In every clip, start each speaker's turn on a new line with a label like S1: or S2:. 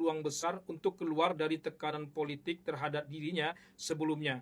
S1: peluang besar untuk keluar dari tekanan politik terhadap dirinya sebelumnya.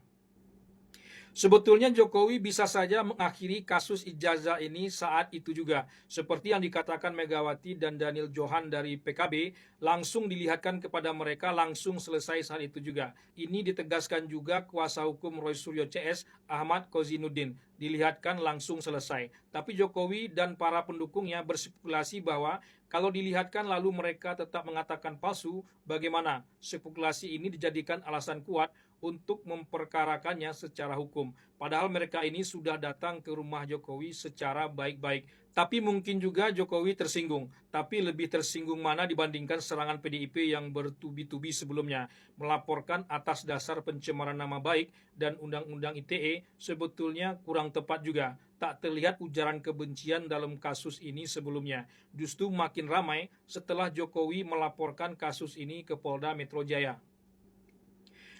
S1: Sebetulnya Jokowi bisa saja mengakhiri kasus ijazah ini saat itu juga. Seperti yang dikatakan Megawati dan Daniel Johan dari PKB, langsung dilihatkan kepada mereka langsung selesai saat itu juga. Ini ditegaskan juga kuasa hukum Roy Suryo CS, Ahmad Kozinuddin. Dilihatkan langsung selesai. Tapi Jokowi dan para pendukungnya berspekulasi bahwa kalau dilihatkan lalu mereka tetap mengatakan palsu, bagaimana? Spekulasi ini dijadikan alasan kuat untuk memperkarakannya secara hukum. Padahal mereka ini sudah datang ke rumah Jokowi secara baik-baik. Tapi mungkin juga Jokowi tersinggung. Tapi lebih tersinggung mana dibandingkan serangan PDIP yang bertubi-tubi sebelumnya. Melaporkan atas dasar pencemaran nama baik dan Undang-Undang ITE sebetulnya kurang tepat juga. Tak terlihat ujaran kebencian dalam kasus ini sebelumnya. Justru makin ramai setelah Jokowi melaporkan kasus ini ke Polda Metro Jaya.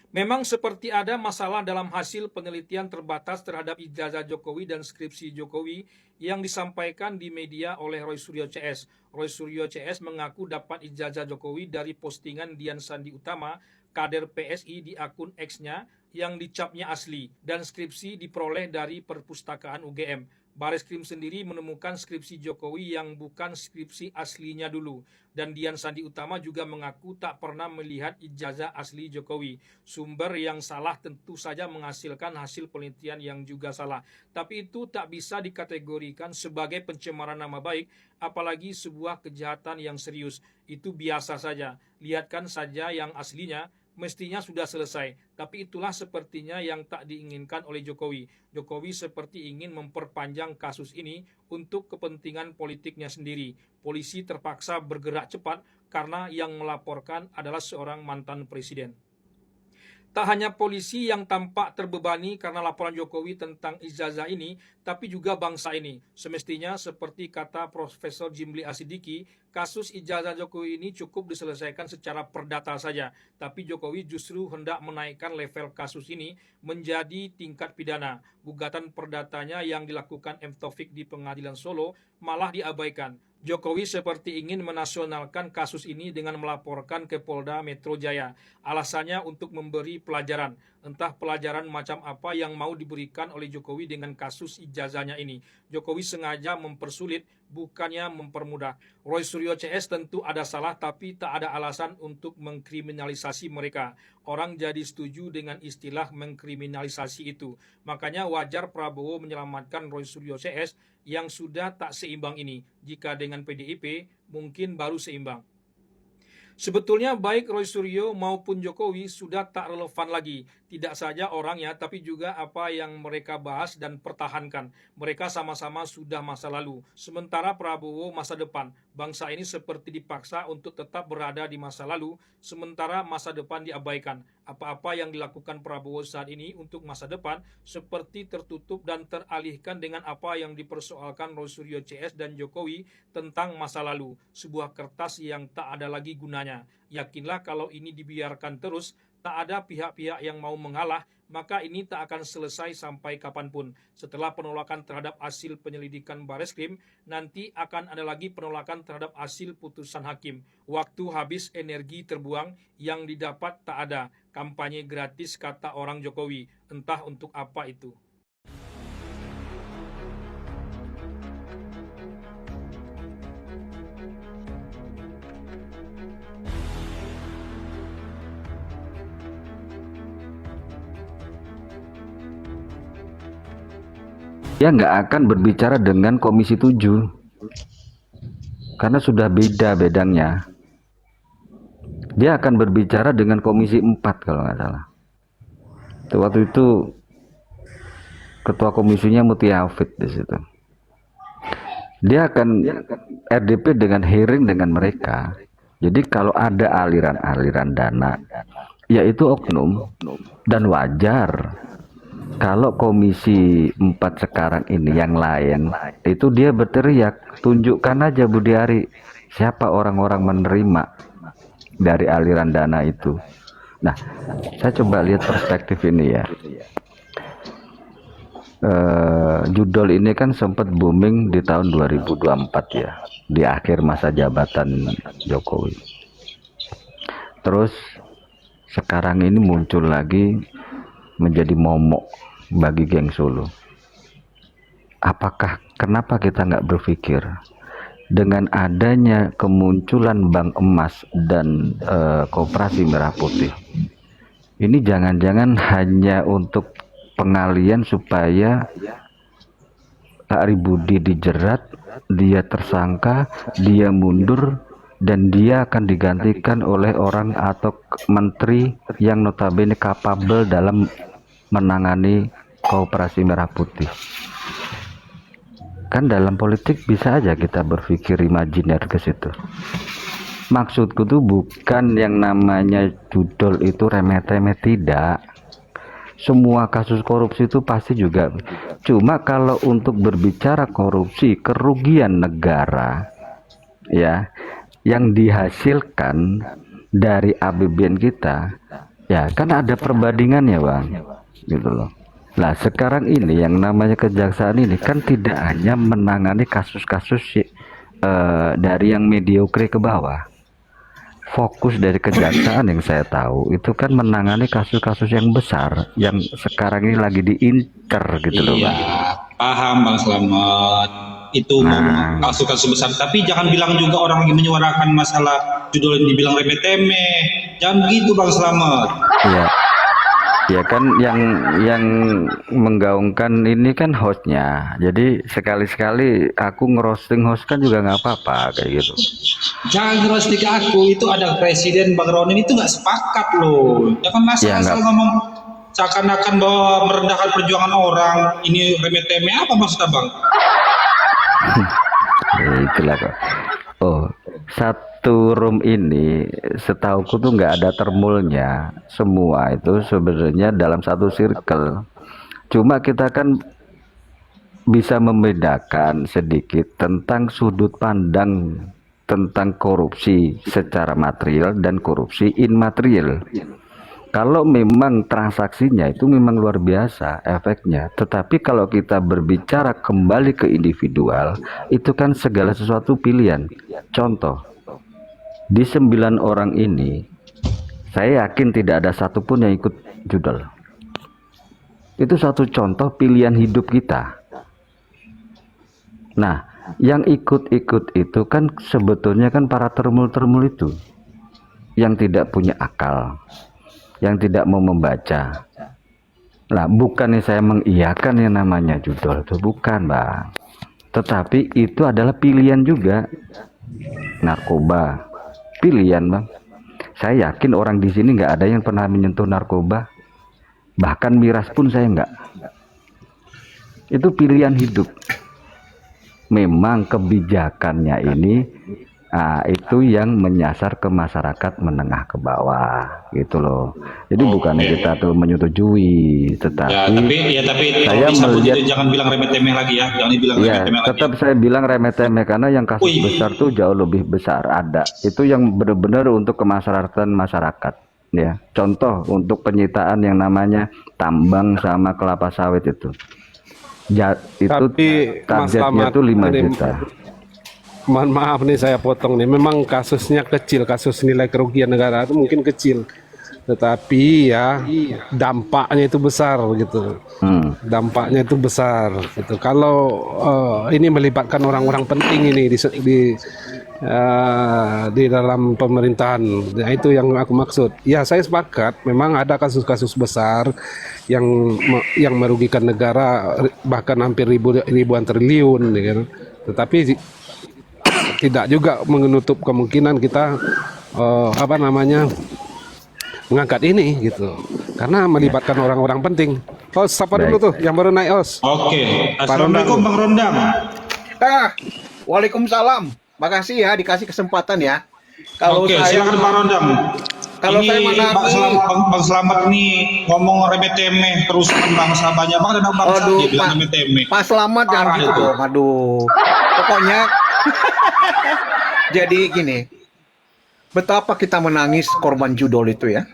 S1: Memang seperti ada masalah dalam hasil penelitian terbatas terhadap ijazah Jokowi dan skripsi Jokowi yang disampaikan di media oleh Roy Suryo CS. Roy Suryo CS mengaku dapat ijazah Jokowi dari postingan Dian Sandi Utama, kader PSI di akun X-nya yang dicapnya asli, dan skripsi diperoleh dari perpustakaan UGM. Bareskrim sendiri menemukan skripsi Jokowi yang bukan skripsi aslinya dulu. Dan Dian Sandi Utama juga mengaku tak pernah melihat ijazah asli Jokowi. Sumber yang salah tentu saja menghasilkan hasil penelitian yang juga salah. Tapi itu tak bisa dikategorikan sebagai pencemaran nama baik, apalagi sebuah kejahatan yang serius. Itu biasa saja. Lihatkan saja yang aslinya, mestinya sudah selesai. Tapi itulah sepertinya yang tak diinginkan oleh Jokowi. Jokowi seperti ingin memperpanjang kasus ini untuk kepentingan politiknya sendiri. Polisi terpaksa bergerak cepat karena yang melaporkan adalah seorang mantan presiden. Tak hanya polisi yang tampak terbebani karena laporan Jokowi tentang ijazah ini, tapi juga bangsa ini. Semestinya seperti kata Profesor Jimli Asidiki, kasus ijazah Jokowi ini cukup diselesaikan secara perdata saja. Tapi Jokowi justru hendak menaikkan level kasus ini menjadi tingkat pidana. Gugatan perdatanya yang dilakukan M. Taufik di Pengadilan Solo malah diabaikan. Jokowi seperti ingin menasionalkan kasus ini dengan melaporkan ke Polda Metro Jaya. Alasannya untuk memberi pelajaran. Entah pelajaran macam apa yang mau diberikan oleh Jokowi dengan kasus ijazahnya ini. Jokowi sengaja mempersulit, bukannya mempermudah. Roy Suryo CS tentu ada salah, tapi tak ada alasan untuk mengkriminalisasi mereka. Orang jadi setuju dengan istilah mengkriminalisasi itu. Makanya wajar Prabowo menyelamatkan Roy Suryo CS yang sudah tak seimbang ini. Jika dengan PDIP mungkin baru seimbang. Sebetulnya baik Roy Suryo maupun Jokowi sudah tak relevan lagi. Tidak saja orangnya, tapi juga apa yang mereka bahas dan pertahankan. Mereka sama-sama sudah masa lalu. Sementara Prabowo masa depan. Bangsa ini seperti dipaksa untuk tetap berada di masa lalu, sementara masa depan diabaikan. Apa-apa yang dilakukan Prabowo saat ini untuk masa depan seperti tertutup dan teralihkan dengan apa yang dipersoalkan Roy Suryo CS dan Jokowi tentang masa lalu. Sebuah kertas yang tak ada lagi gunanya. Yakinlah kalau ini dibiarkan terus, tak ada pihak-pihak yang mau mengalah, maka ini tak akan selesai sampai kapanpun. Setelah penolakan terhadap hasil penyelidikan Bareskrim, nanti akan ada lagi penolakan terhadap hasil putusan hakim. Waktu habis, energi terbuang, yang didapat tak ada. Kampanye gratis kata orang Jokowi, entah untuk apa itu.
S2: Dia nggak akan berbicara dengan Komisi 7 karena sudah beda bedangnya. Dia akan berbicara dengan Komisi 4 kalau nggak salah. Waktu itu ketua komisinya Muti Hafid di situ. Dia akan RDP dengan hearing dengan mereka. Jadi kalau ada aliran-aliran dana, yaitu oknum, dan wajar. Kalau Komisi 4 sekarang ini yang lain, itu dia berteriak, tunjukkan aja Budi Ari, siapa orang-orang menerima dari aliran dana itu. Nah, saya coba lihat perspektif ini ya. Judul ini kan sempat booming di tahun 2024 ya, di akhir masa jabatan Jokowi. Terus sekarang ini muncul lagi menjadi momok bagi geng Solo. Kenapa kita nggak berpikir dengan adanya kemunculan Bank Emas dan Koperasi Merah Putih, ini jangan-jangan hanya untuk pengalian supaya Pak Ribudi dijerat, dia tersangka, dia mundur, dan dia akan digantikan oleh orang atau menteri yang notabene kapabel dalam menangani Koperasi Merah Putih. Kan dalam politik bisa aja kita berpikir imajiner ke situ. Maksudku tuh bukan yang namanya judol itu remeh-temeh, tidak. Semua kasus korupsi itu pasti juga. Cuma kalau untuk berbicara korupsi, kerugian negara ya yang dihasilkan dari APBN kita, ya kan ada perbandingannya, Bang. Gitu loh. Lah sekarang ini yang namanya kejaksaan ini kan tidak hanya menangani kasus-kasus dari yang mediocre ke bawah. Fokus dari kejaksaan yang saya tahu itu kan menangani kasus-kasus yang besar yang sekarang ini lagi diinter gitu loh,
S3: Iya,
S2: Bang.
S3: paham Bang Slamet. Itu
S2: Nah,
S3: kasus-kasus besar. Tapi jangan bilang juga orang lagi menyuarakan masalah judul yang dibilang remeh-temeh. Jangan begitu Bang Slamet.
S2: ya, ya kan yang menggaungkan ini kan hostnya. Jadi sekali-sekali aku ngerosting host kan juga nggak apa-apa kayak gitu.
S3: Jangan roasting aku, itu ada Presiden Bang Ronin itu nggak sepakat loh. Jangan
S2: Ya
S3: asal-asal
S2: nggak,
S3: ngomong seakan-akan bahwa merendahkan perjuangan orang. Ini remeh-temeh apa maksudnya Bang?
S2: ya itulah kok. Oh, satu room ini setauku tuh nggak ada termulnya. Semua itu sebenarnya dalam satu circle. Cuma kita kan bisa membedakan sedikit tentang sudut pandang tentang korupsi secara material dan korupsi immaterial. Kalau memang transaksinya itu memang luar biasa efeknya, tetapi kalau kita berbicara kembali ke individual, itu kan segala sesuatu pilihan. Contoh, di 9 orang ini, saya yakin tidak ada satupun yang ikut judol. Itu satu contoh pilihan hidup kita. Nah, yang ikut-ikut itu kan sebetulnya kan para termul-termul itu yang tidak punya akal, yang tidak mau membaca. Nah, bukannya saya mengiyakan yang namanya judol itu, bukan, Bang. Tetapi itu adalah pilihan juga. Narkoba, pilihan, Bang. Saya yakin orang di sini nggak ada yang pernah menyentuh narkoba, bahkan miras pun saya nggak. Itu pilihan hidup. Memang kebijakannya ini itu yang menyasar ke masyarakat menengah ke bawah gitu loh. Jadi bukannya kita tuh menyetujui,
S3: Ya,
S2: tetapi
S3: tapi
S2: saya
S3: tolong disambut
S2: melihat,
S3: itu, jangan bilang remeh-temeh lagi ya. Jangan dibilang
S2: ya
S3: remeh-temeh lagi.
S2: tetap saya bilang remeh-temeh karena yang kasus
S3: Wih,
S2: besar tuh jauh lebih besar ada. Itu yang benar-benar untuk kemasyarakatan masyarakat. Ya, contoh untuk penyitaan yang namanya tambang sama kelapa sawit itu. Itu
S4: Tapi Mas
S2: targetnya
S4: Slamet,
S2: tuh 5
S4: ini
S2: juta.
S4: mohon maaf nih saya potong nih. Memang kasusnya kecil, kasus nilai kerugian negara itu mungkin kecil, tetapi ya dampaknya itu besar gitu. Dampaknya itu besar gitu. Kalau ini melibatkan orang-orang penting ini di dalam pemerintahan, nah, itu yang aku maksud. Ya saya sepakat. Memang ada kasus-kasus besar yang merugikan negara bahkan hampir ribuan triliun, ya kan? Tetapi tidak juga menutup kemungkinan kita mengangkat ini gitu karena melibatkan orang-orang penting. Os, siapa dulu
S2: Baik.
S4: tuh yang baru naik, Os?
S3: oke.
S4: Pak
S3: Assalamualaikum
S4: Rondang.
S3: Bang Rondang.
S5: Waalaikumsalam. Makasih ya dikasih kesempatan ya. Kalau
S3: Oke,
S5: saya
S3: silakan Bang Rondang.
S5: kalau
S3: Ini
S5: saya menangani,
S3: Bang Slamet nih ngomong remeh-temeh kerusakan bangsa, banyak banget anak bangsa
S5: aduh
S3: dia bilang
S5: Pak,
S3: remeh-temeh.
S5: Pak Slamet jangan
S3: Parah
S5: gitu
S3: itu.
S5: dong. Aduh. Pokoknya jadi gini, betapa kita menangis korban judol itu ya.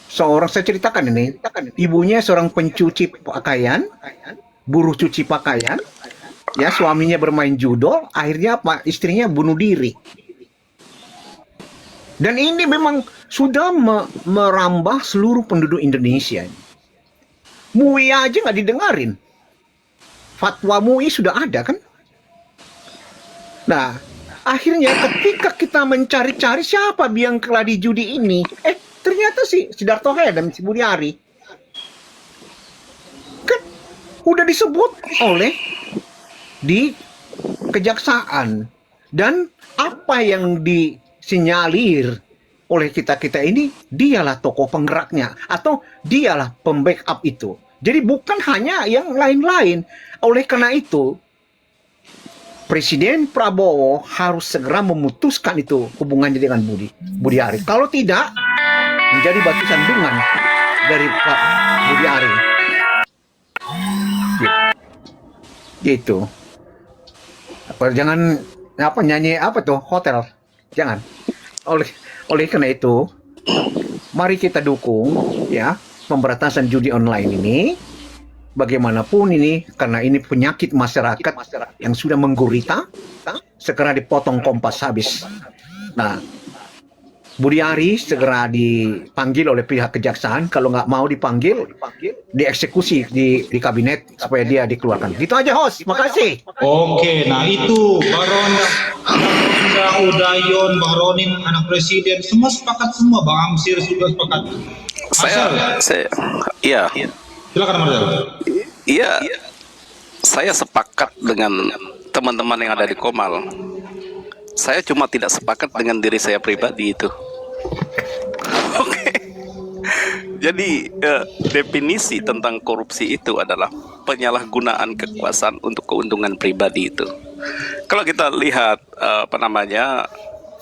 S5: Saya ceritakan ini, ibunya seorang pencuci pakaian, buruh cuci pakaian, ya suaminya bermain judol, akhirnya apa? Istrinya bunuh diri. Dan ini memang sudah merambah seluruh penduduk Indonesia. MUI aja nggak didengarin. Fatwa MUI sudah ada kan? Nah, akhirnya ketika kita mencari-cari siapa biang keladi judi ini, ternyata si Sidarto dan si Budi Ari. Kan udah disebut oleh di kejaksaan. Dan apa yang disinyalir oleh kita-kita ini, dialah tokoh penggeraknya atau dialah pembackup itu. Jadi bukan hanya yang lain-lain. Oleh karena itu, Presiden Prabowo harus segera memutuskan itu hubungannya dengan Budi Ari. Kalau tidak, menjadi batu sandungan dari Pak Budi Ari. Gitu. Jangan nyanyi hotel. Jangan. Oleh karena itu, mari kita dukung ya pemberantasan judi online ini. Bagaimanapun ini, karena ini penyakit masyarakat yang sudah menggurita, segera dipotong kompas habis. Nah, Budi Ari segera dipanggil oleh pihak kejaksaan. Kalau nggak mau dipanggil, dieksekusi di kabinet supaya dia dikeluarkan. Gitu aja, host. Makasih.
S3: Oke, nah itu Baron Udayon, Baronin, anak presiden, semua sepakat semua. Bang Amsir juga sepakat.
S6: Iya.
S3: Silakan Marcel.
S6: Iya. Saya sepakat dengan teman-teman yang ada di Komal. Saya cuma tidak sepakat dengan diri saya pribadi itu. Oke. Jadi definisi tentang korupsi itu adalah penyalahgunaan kekuasaan untuk keuntungan pribadi itu. Kalau kita lihat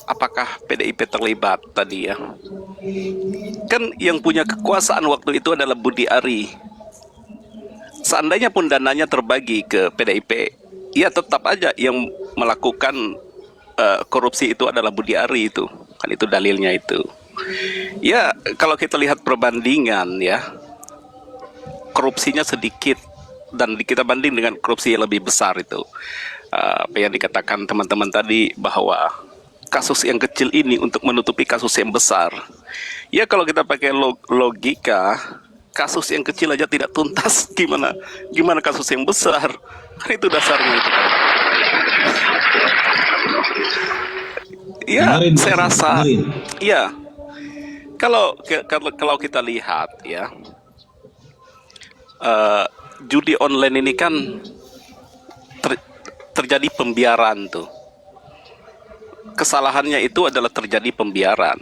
S6: apakah PDIP terlibat tadi ya? Kan yang punya kekuasaan waktu itu adalah Budi Ari. Seandainya pun dananya terbagi ke PDIP, ya tetap aja yang melakukan korupsi itu adalah Budi Ari itu. Kan itu dalilnya itu. Ya, kalau kita lihat perbandingan ya, korupsinya sedikit dan kita banding dengan korupsi yang lebih besar itu. Apa yang dikatakan teman-teman tadi bahwa kasus yang kecil ini untuk menutupi kasus yang besar. Ya kalau kita pakai logika, kasus yang kecil aja tidak tuntas, gimana kasus yang besar? Kan itu dasarnya itu. Ya, saya rasa ya. Kalau kita lihat ya, judi online ini kan terjadi pembiaran tuh. Kesalahannya itu adalah terjadi pembiaran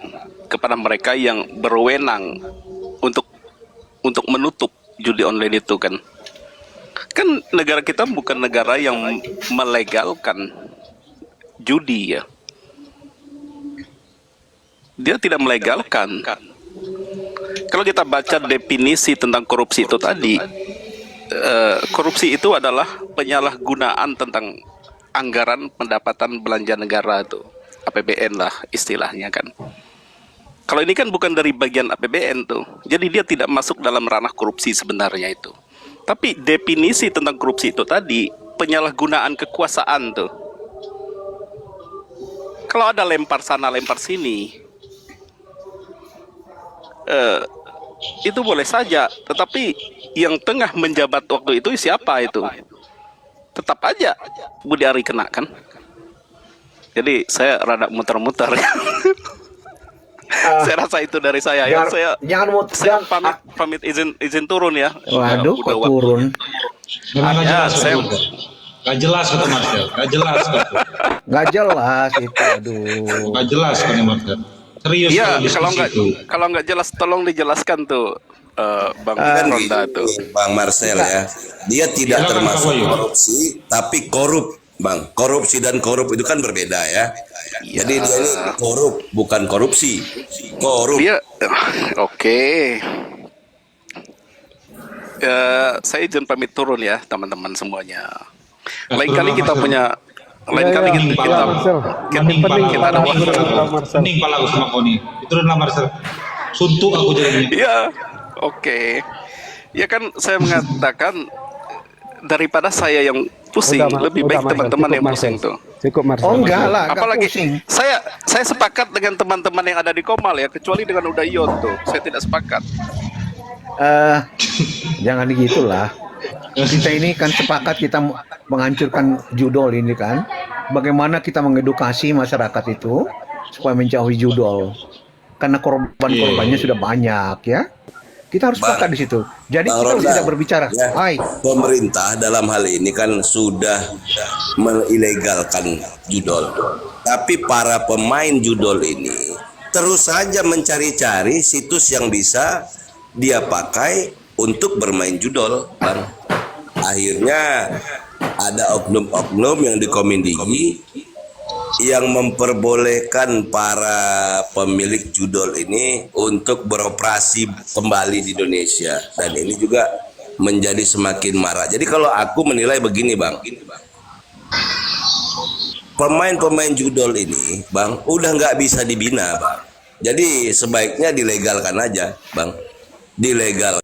S6: kepada mereka yang berwenang untuk menutup judi online itu kan. Kan negara kita bukan negara yang melegalkan judi ya. Dia tidak melegalkan. Kalau kita baca definisi tentang korupsi itu tadi, korupsi itu adalah penyalahgunaan tentang anggaran pendapatan belanja negara itu, APBN lah istilahnya kan. Kalau ini kan bukan dari bagian APBN tuh, jadi dia tidak masuk dalam ranah korupsi sebenarnya itu. Tapi definisi tentang korupsi itu tadi penyalahgunaan kekuasaan tuh. Kalau ada lempar sana lempar sini, itu boleh saja. Tetapi yang tengah menjabat waktu itu siapa itu? Tetap aja Budi Ari kena kan. Jadi saya rada muter-muter. Saya rasa itu dari saya ya. Saya pamit izin turun ya.
S5: Waduh, kok turun?
S3: Memang gak jelas kata Marcel.
S5: Nggak jelas itu, aduh.
S3: Gak jelas kan Marcel. Serius
S6: ya, kalau nggak jelas tolong dijelaskan tuh Bang Ronda tuh.
S7: Bang Marcel ya. Dia tidak termasuk korupsi tapi korup. Bang, korupsi dan korup itu kan berbeda ya. Jadi dia ini korup, bukan korupsi. Korup.
S6: Dia oke. Saya izin pamit turun ya teman-teman semuanya. Lain kali kita punya kita ada waktu.
S3: Mending pala aku sama Koni. Turunlah Marcel. Suntuk aku jadinya.
S6: Iya, oke. Ya kan saya mengatakan daripada saya yang pusing, lebih baik teman-teman yang pusing tuh.
S4: Cukup Marcel.
S5: Oh enggak lah, enggak
S6: Apalagi
S5: pusing.
S6: saya sepakat dengan teman-teman yang ada di Komal ya, kecuali dengan Udayon tuh, saya tidak sepakat.
S5: Jangan gitulah. Kita ini kan sepakat kita menghancurkan judol ini kan. Bagaimana kita mengedukasi masyarakat itu supaya menjauhi judol. Karena korban-korbannya sudah banyak ya. Kita harus sepakat di situ. Jadi
S7: Bang
S5: kita harus
S7: Ronda,
S5: tidak berbicara.
S7: ya,
S5: Hai,
S7: pemerintah dalam hal ini kan sudah melegalkan judol. Tapi para pemain judol ini terus saja mencari-cari situs yang bisa dia pakai untuk bermain judol, Bang. Akhirnya ada oknum-oknum yang dikomindigi yang memperbolehkan para pemilik judol ini untuk beroperasi kembali di Indonesia, dan ini juga menjadi semakin marak. Jadi kalau aku menilai begini, Bang, pemain-pemain judol ini, Bang, udah nggak bisa dibina, Bang. Jadi sebaiknya dilegalkan aja, Bang, dilegal.